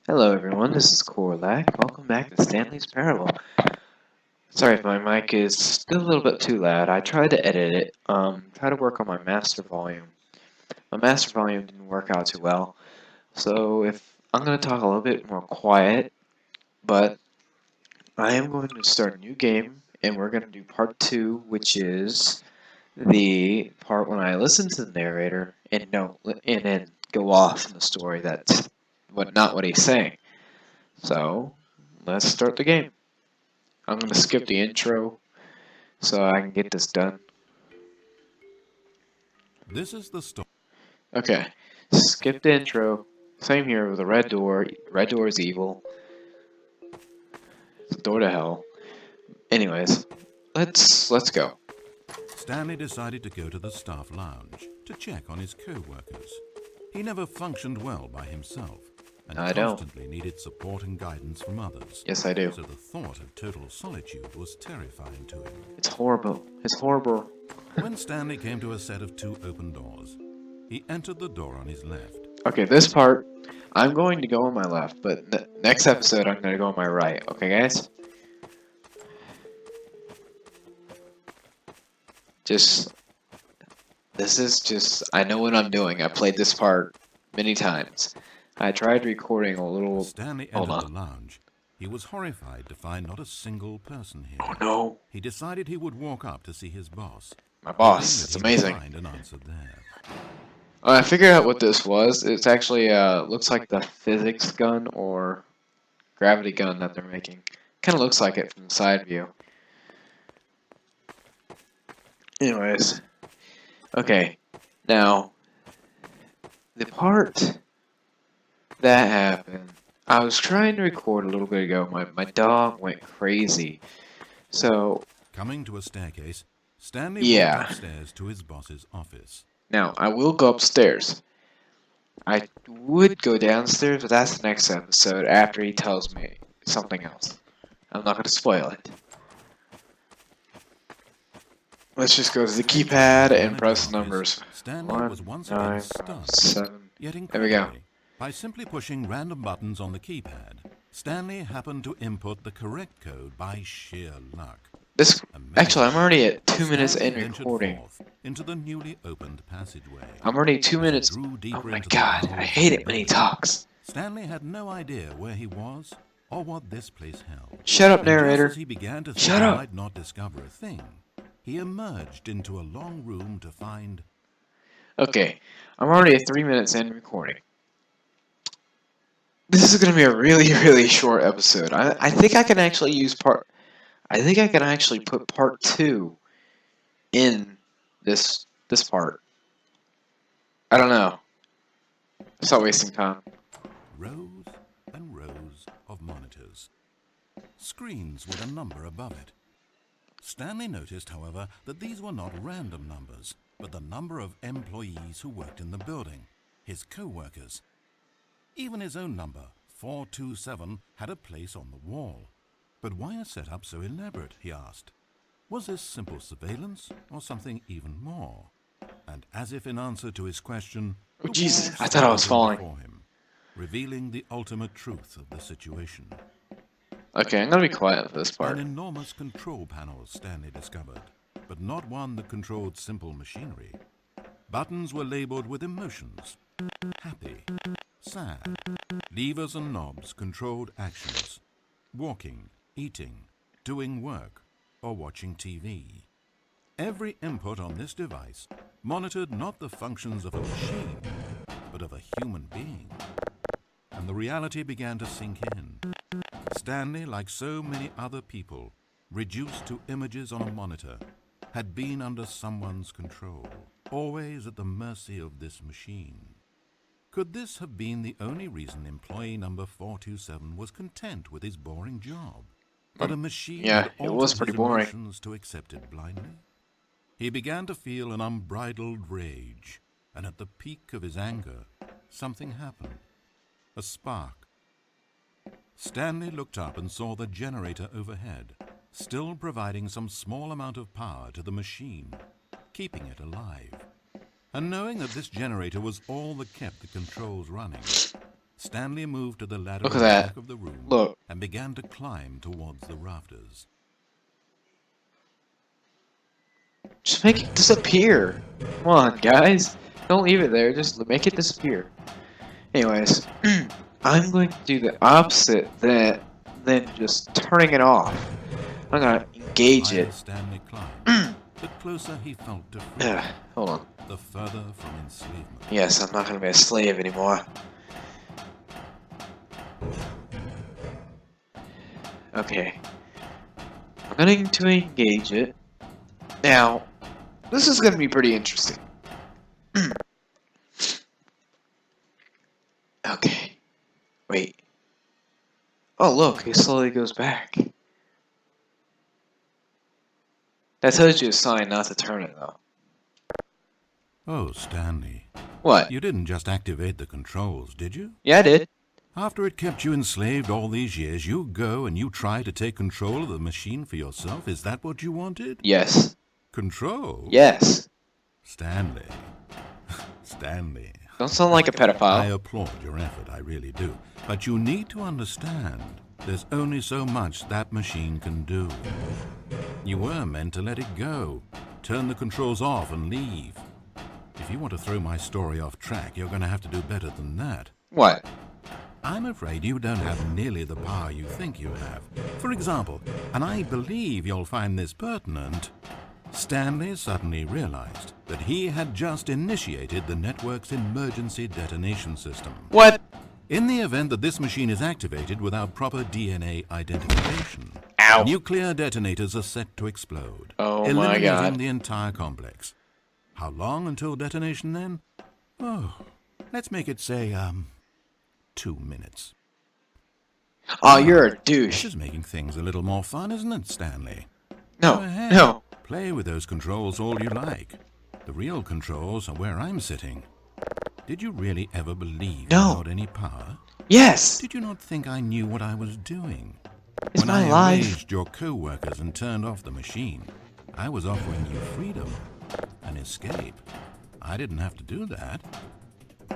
Hello everyone, this is Korlak. Welcome back to Stanley's Parable. Sorry if my mic is still a little bit too loud. I tried to edit it, try to work on my master volume. My master volume didn't work out too well, so if I'm going to talk a little bit more quiet, but I am going to start a new game, and we're going to do part 2, which is the part when I listen to the narrator and then go off in the story that's not what he's saying. So, let's start the game. I'm going to skip the intro so I can get this done. This is the story. Okay, skip the intro. Same here with a red door. Red door is evil. It's a door to hell. Anyways, let's go. Stanley decided to go to the staff lounge to check on his co-workers. He never functioned well by himself and I don't. constantly needed support and guidance from others. Yes, I do. So the thought of total solitude was terrifying to him. It's horrible. It's horrible. When Stanley came to a set of 2 open doors, he entered the door on his left. Okay, this part, I'm going to go on my left, but next episode I'm going to go on my right. Okay, guys? I know what I'm doing. I played this part many times. I tried recording a little. Stanley Hold entered on. the lounge. He was horrified to find not a single person here. Oh no. He decided he would walk up to see his boss. My boss. hoping that It's he would amazing. Find an answer there. I figured out what this was. It's actually looks like the physics gun or gravity gun that they're making. Kind of looks like it from the side view. Anyways. Okay. Now, the part that happened, I was trying to record a little bit ago. My dog went crazy. So, Coming to a staircase, Stanley Yeah. walked upstairs to his boss's office. now I will go upstairs. I would go downstairs, but that's the next episode after he tells me something else. I'm not going to spoil it. Let's just go to the keypad and press numbers. Stanley 1, was once 9, again stunned. 7. Yet There we go. incredibly, by simply pushing random buttons on the keypad, Stanley happened to input the correct code by sheer luck. This actually, I'm already at 2 Stanley minutes in ventured recording. forth into the newly opened passageway. I'm already 2 As he minutes. drew Oh deeper my into the god, bowels I of hate the it when he building, talks. Stanley had no idea where he was or what this place held. Shut up, And just narrator. as he began to think Shut he up. might not discover a thing, he emerged into a long room to find Okay, I'm already at 3 minutes in recording. This is going to be a really, really short episode. I think I can actually use I think I can actually put part 2 in this part. I don't know. It's not wasting time. rows and rows of monitors. Screens with a number above it. Stanley noticed, however, that these were not random numbers, but the number of employees who worked in the building, his co-workers. Even his own number, 427, had a place on the wall. But why a setup so elaborate, he asked. Was this simple surveillance or something even more? And as if in answer to his question, Oh, the Jesus, wall I thought I was slid falling. before him, revealing the ultimate truth of the situation. Okay, I'm going to be quiet for this part. An enormous control panel Stanley discovered, but not one that controlled simple machinery. Buttons were labeled with emotions. Happy, sad. Levers and knobs controlled actions. Walking, eating, doing work, or watching TV. Every input on this device monitored not the functions of a machine, but of a human being. And the reality began to sink in. Stanley, like so many other people, reduced to images on a monitor, had been under someone's control, always at the mercy of this machine. Could this have been the only reason employee number 427 was content with his boring job? That a machine Yeah, had it was altered pretty his boring. emotions to accept it blindly? He began to feel an unbridled rage, and at the peak of his anger, something happened. A spark. Stanley looked up and saw the generator overhead, still providing some small amount of power to the machine, keeping it alive. And knowing that this generator was all that kept the controls running, Stanley moved to the ladder Look at at the that. back of the room Look. and began to climb towards the rafters. Just make it disappear. Come on, guys. Don't leave it there. Just make it disappear. Anyways, I'm going to do the opposite than just turning it off. I'm gonna engage Higher it. Stanley climbed, the closer he felt to freedom, Hold on. the further from enslavement. Yes, I'm not gonna be a slave anymore. Okay. I'm going to engage it. Now, this is gonna be pretty interesting. Okay. Wait. Oh, look, it slowly goes back. That tells you a sign not to turn it, though. Oh, Stanley, What? you didn't just activate the controls, did you? Yeah, I did. After it kept you enslaved all these years, you go and you try to take control of the machine for yourself? Is that what you wanted? Yes. Control? Yes. Stanley. Stanley. Don't sound like a I pedophile. applaud your effort, I really do. But you need to understand, there's only so much that machine can do. You were meant to let it go, turn the controls off and leave. If you want to throw my story off track, you're going to have to do better than that. What? I'm afraid you don't have nearly the power you think you have. For example, and I believe you'll find this pertinent, Stanley suddenly realized that he had just initiated the network's emergency detonation system. What? In the event that this machine is activated without proper DNA identification, Ow. nuclear detonators are set to explode, Oh my eliminating God. the entire complex. How long until detonation then? Oh, let's make it say, 2 minutes. Oh, you're a This douche. is making things a little more fun, isn't it, Stanley? No. Go ahead. No. Play with those controls all you like. The real controls are where I'm sitting. Did you really ever believe No. you had any power? Yes. Did you not think I knew what I was doing? It's When my I life. enraged your co-workers and turned off the machine, I was offering you freedom, an escape. I didn't have to do that.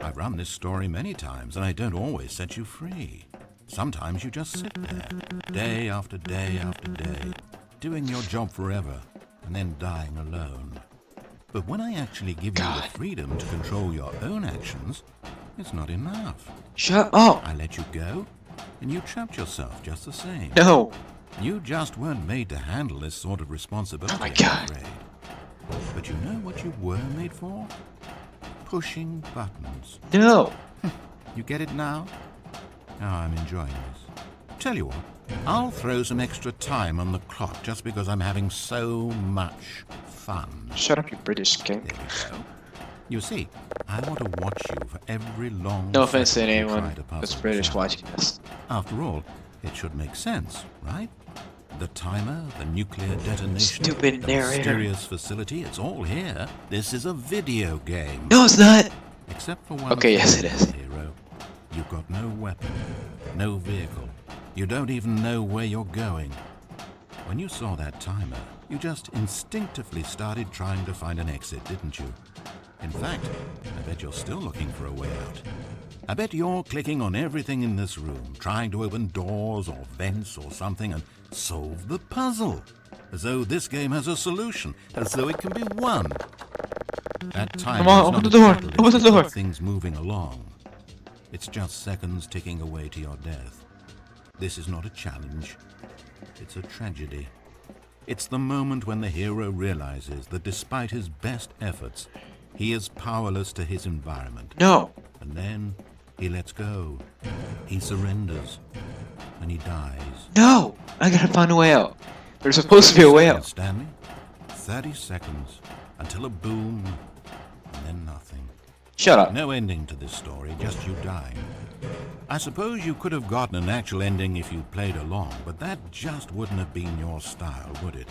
I've run this story many times, and I don't always set you free. Sometimes you just sit there, day after day after day, doing your job forever, and then dying alone. But when I actually give you God. the freedom to control your own actions, it's not enough. Shut up. I let you go, and you trapped yourself just the same. No. You just weren't made to handle this sort of responsibility, Oh my I'm God. afraid. But you know what you were made for? Pushing buttons. No. You get it now? Now I'm enjoying this. Tell you what, I'll throw some extra time on the clock just because I'm having so much fun. Shut up, you British There skink. we go. You see, I want to watch you for every long No offense to second you anyone try to puzzle that's this British out. watching this. After all, it should make sense, right? The timer, the nuclear detonation, Stupid the narrator. mysterious facility, it's all here. This is a video game. No, it's not. Except for one Okay, yes, thing, it is. hero. You've got no weapon, no vehicle. You don't even know where you're going. When you saw that timer, you just instinctively started trying to find an exit, didn't you? In fact, I bet you're still looking for a way out. I bet you're clicking on everything in this room, trying to open doors or vents or something and solve the puzzle. As though this game has a solution, as though it can be won. That time Come on, is open not the a door, catalyst open the to door. keep things moving along. It's just seconds ticking away to your death. This is not a challenge. It's a tragedy. It's the moment when the hero realizes that despite his best efforts, he is powerless to his environment. No. And then he lets go. He surrenders. And he dies. No. I gotta find a way out. There's supposed to be a way out. Stanley. 30 seconds until a boom, and then nothing. Shut up. No ending to this story, just you dying. I suppose you could have gotten an actual ending if you'd played along, but that just wouldn't have been your style, would it?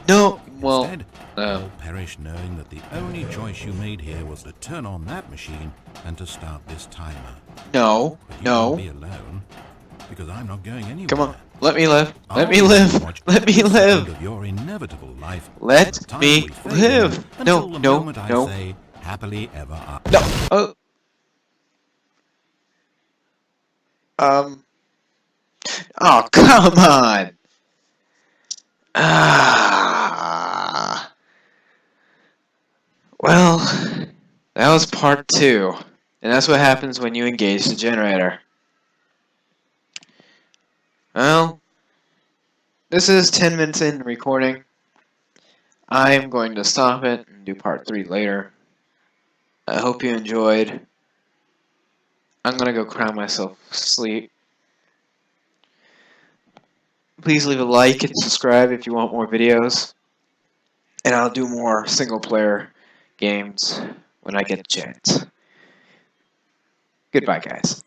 No. Well. Instead, you'll perish knowing that the only choice you made here was to turn on that machine and to start this timer. No. But you No. won't be alone, because I'm not going anywhere. Come on. Let me live. Let I'll me live. watch Let me every second live. of your inevitable life. Let the time me we fade live. in No. until the No. moment I No. say happily ever after. No. Oh. Oh, come on! Ah. Well, that was part 2. And that's what happens when you engage the generator. Well, this is 10 minutes in recording. I'm going to stop it and do part 3 later. I hope you enjoyed. I'm going to go cry myself to sleep. Please leave a like and subscribe if you want more videos. And I'll do more single player games when I get the chance. Goodbye, guys.